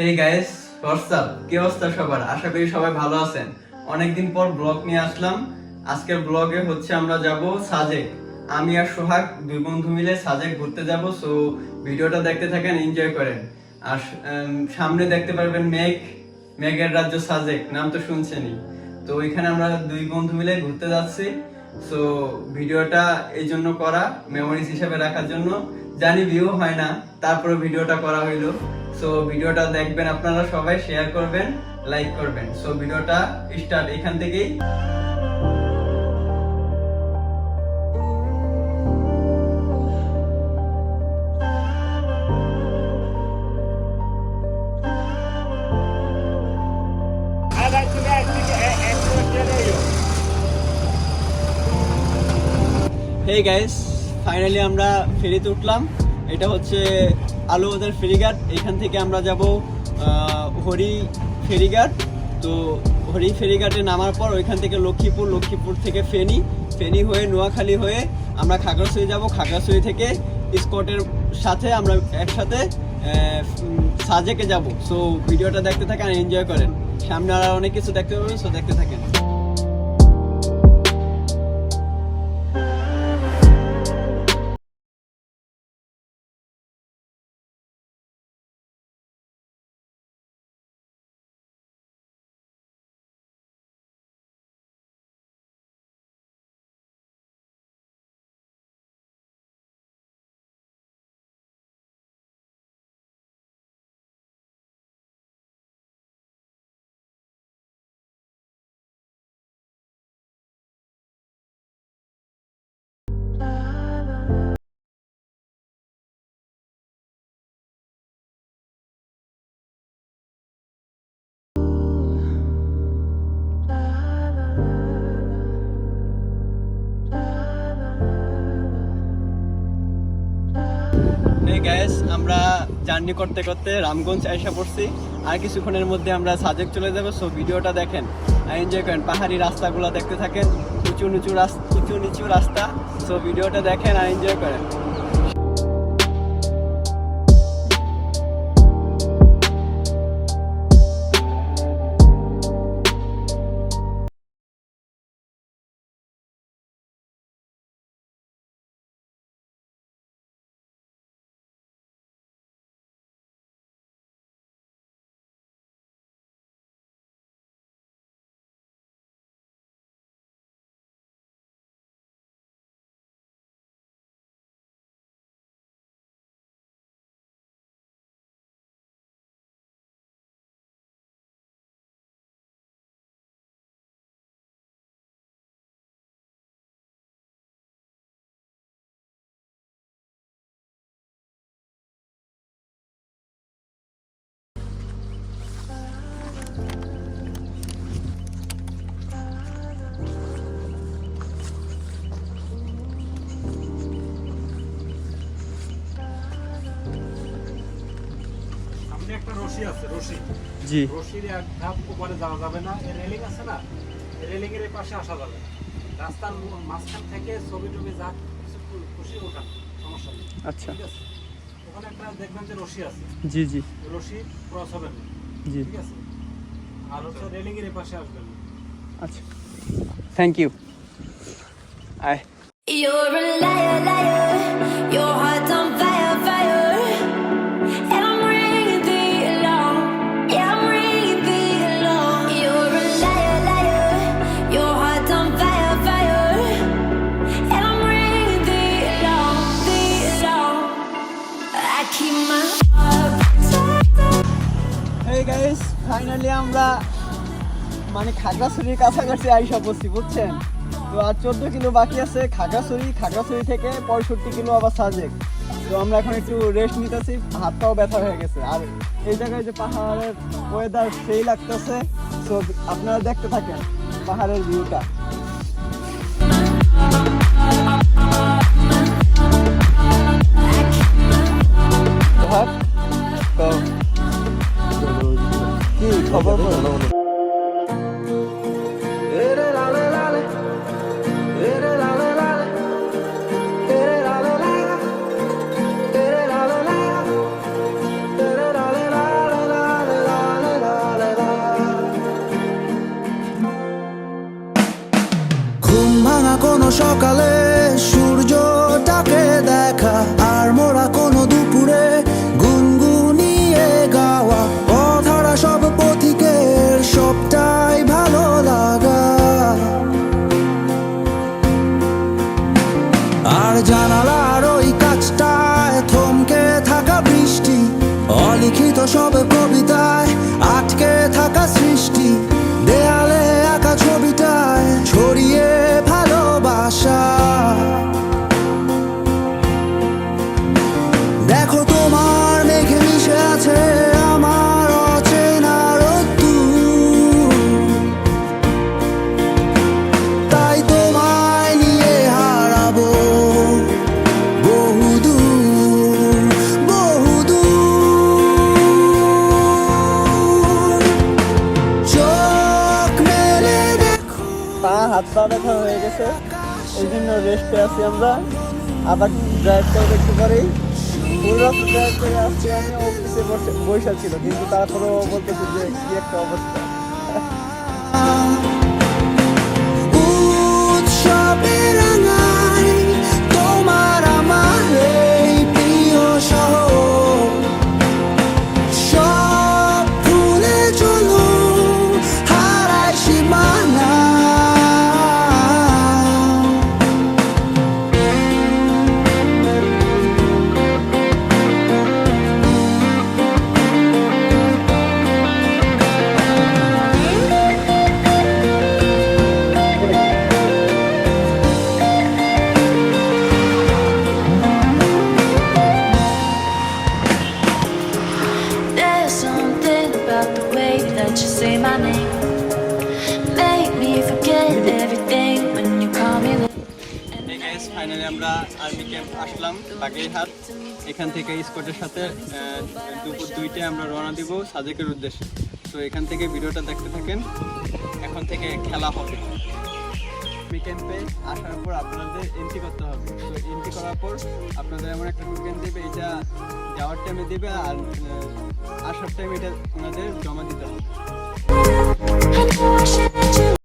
Hey guys, WhatsApp, কি অবস্থা সবার? আশা করি সবাই ভালো আছেন। অনেকদিন পর ব্লগ নিয়ে আসলাম। আজকের ব্লগে হচ্ছে আমরা যাব সাজেক। আমি আর সোহাগ দুই বন্ধু মিলে সাজেক ঘুরতে যাব। সো ভিডিওটা দেখতে থাকেন, এনজয় করেন। আর সামনে দেখতে পারবেন মেঘের রাজ্য সাজেক, নাম তো শুনছেনই। তো এখানে আমরা দুই বন্ধু মিলে ঘুরতে যাচ্ছি। সো ভিডিওটা এই জন্য করা, মেমোরিজ হিসেবে রাখার জন্য। জানি ভিউ হয় না, তারপরে ভিডিওটা করা হইলো। সো ভিডিওটা দেখবেন, আপনারা সবাই শেয়ার করবেন, লাইক করবেন। সো ভিডিওটা স্টার্ট এখান থেকেই। হেই গাইস, ফাইনালি আমরা ফেরিতে উঠলাম। এটা হচ্ছে আলুবাজার ফেরিঘাট। এখান থেকে আমরা যাব হরি ফেরিঘাট। তো হরি ফেরিঘাটে নামার পর ওইখান থেকে লক্ষ্মীপুর থেকে ফেনী হয়ে নোয়াখালী হয়ে আমরা খাগড়াছড়ি যাব। খাগড়াছড়ি থেকে স্কটের সাথে আমরা একসাথে সাজেকে যাব। সো ভিডিওটা দেখতে থাকেন, এনজয় করেন। সামনে আর অনেক কিছু দেখতে পাবেন, সো দেখতে থাকেন। গ্যাস আমরা জার্নি করতে করতে রামগঞ্জ এসে পড়ছি। আর কিছুক্ষণের মধ্যে আমরা সাজেক চলে যাবো। সো ভিডিওটা দেখেন আর এনজয় করেন। পাহাড়ি রাস্তাগুলো দেখতে থাকেন, উঁচু নিচু রাস্তা। সো ভিডিওটা দেখেন আর এনজয় করেন। একটা রশি আছে, জি, রশির এক ধাপ উপরে যাওয়া যাবে না। রেলিং আছে না, রেলিং এর পাশে আসা যাবে। রাস্তার মাঝখান থেকে ছবি টবি যা কিছু খুশি ওঠা সমস্যা নেই। আচ্ছা, ঠিক আছে। ওখানে একটা দেখবেন যে রশি আছে, জি জি, রশি ক্রস হবে না। জি, ঠিক আছে। আর হচ্ছে রেলিং এর পাশে আসবেন না। আচ্ছা, থ্যাংক ইউ। আয় You're a liar, liar. Your heart's on fire, fire. And I'm ready to be alone. Yeah, I'm ready to be alone. You're a liar, liar. Your heart's on fire, fire. And I'm ready to be alone, be alone. I keep my heart protected. Hey guys, finally আমরা খাগড়াছড়ির কাছাকাছি আইসা পড়ছি, বুঝছেন? তো আর 14 kilo বাকি আছে খাগড়াছড়ি থেকে 65 কিলো আবার সাজেক। তো আমরা এখন একটু রেস্ট নিতেছি, হাত পাও ব্যথা হয়ে গেছে। আর এই জায়গায় যে পাহাড়ের ওয়েদার সেই লাগতেছে। তো আপনারা দেখতে থাকেন পাহাড়ের ভিউটা। কি খবর? সকালে সূর্যটাকে দেখা, আর মোরা কোনো দুপুরে গুনগুনিয়ে গাওয়া অধরা সব পথিকের সবটাই ভালো লাগা। আর জানালার ওই কাছটায় থমকে থাকা বৃষ্টি, অলিখিত সব কবিতায় আটকে থাকা সৃষ্টি, দেয়ালে আঁকা ছবিটায় ছড়িয়ে ভালোবাসা। দেখো তোমার মেঘে মিশে আছে আমার অচেনা রোদ্দুর, তাই তোমায় নিয়ে হারাবো বহুদূর বহুদূর। চোখ মেলে দেখো পা হাত পা ব্যথা হয়ে গেছে, এই জন্য রেস্টে আছি আমরা। আবার ড্রাইভ করবো একটু পরেই। ফুল রাত ড্রাইভ করে আসছি আমি, অফিসে বসে ছিল, কিন্তু তারপরেও বলতেছি যে কি একটা অবস্থা। উৎসবে রাঙাই তোমার আমার এই প্রিয় শহর, সব ভুলে চলো হারায় সীমানা। There's something about the way that you say my name, make me forget everything when you call me. এই গাইস, ফাইনালি আমরা আর্মি ক্যাম্প আসলাম বাগেরহাট। এখান থেকে স্কোয়াডের সাথে দুপুর 2টায় আমরা রওনা দিব সাজেকের উদ্দেশ্যে। তো এখান থেকে ভিডিওটা দেখতে থাকেন, এখন থেকে খেলা হবে। আর্মি ক্যাম্পে আসার পর আপনাদের এন্ট্রি করতে হবে। তো এন্ট্রি করার পর আপনাদের এমন একটা টোকেন দেবে, এটা যাওয়ার টাইমে দেবে, আর আসার টাইমে এটা ওনাদের জমা দিতে হবে। I know I should let you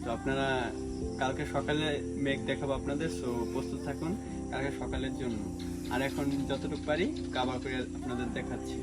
তো আপনারা কালকে সকালে মেঘ দেখাবো আপনাদের, সো প্রস্তুত থাকুন কালকে সকালের জন্য। আর এখন যতটুকু পারি কাভার করে আপনাদের দেখাচ্ছি।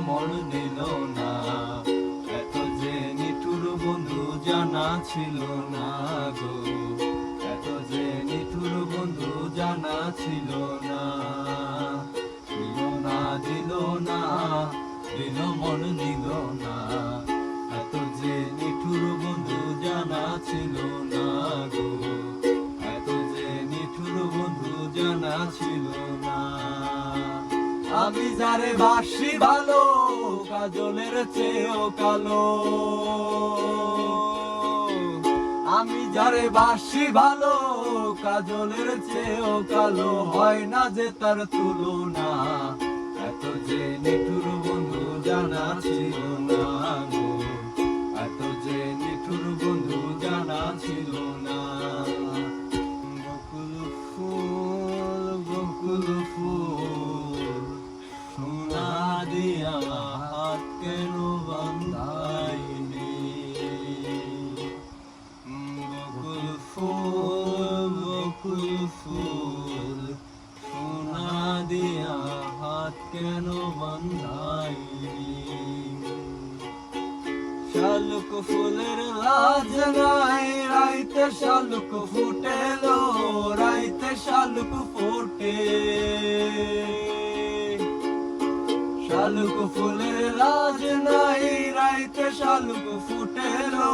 মন দিল না, এত যে নিঠুর বন্ধু জানা ছিল না গো, এত যে নিঠুর বন্ধু জানা ছিল না। দিল না দিল না, দিল মন দিল না, এত যে নিঠুর বন্ধু জানা ছিল না গো, এত যে নিঠুর বন্ধু জানা ছিল না। আমি যারে বাসি ভালো, কাজলের চেয়েও কালো, আমি যারে বাসি ভালো, কাজলের চেয়েও কালো, হয় না যে তার তুলনা, এত যে নিঠুর বন্ধু জানা ছিল না গো, এত যে নিঠুর বন্ধু জানা ছিল না। বকুল ফুল, বকুল ফুল, সোনা দিয়া হাত কেন বান্ধাইনি, বকুল ফুল, বকুল ফুল, সোনা দিয়া হাত কেন বান্ধাইনি। শালুক ফুলের লাজ নাই, রাইতে শালুক ফুটেলো, রাইতে শালুক ফোটে, শালুক ফুলের লাজ নাই, রাইতে শালুক ফুটেলো,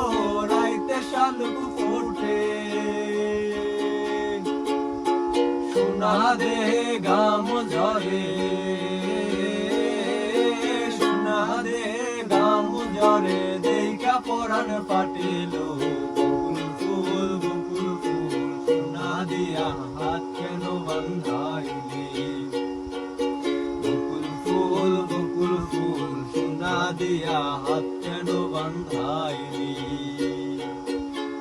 রাইতে শালুক ফোটে। সোনা দে গাম ঝরে, সোনা দে গাম ঝরে, দেখা পরাণ পাটিলো, বকুল ফুল, বকুল ফুল, সোনা দিয়া হাত কেন বান্ধাইলি, বকুল ফুল, বকুল ফুল, সোনা দিয়া হাত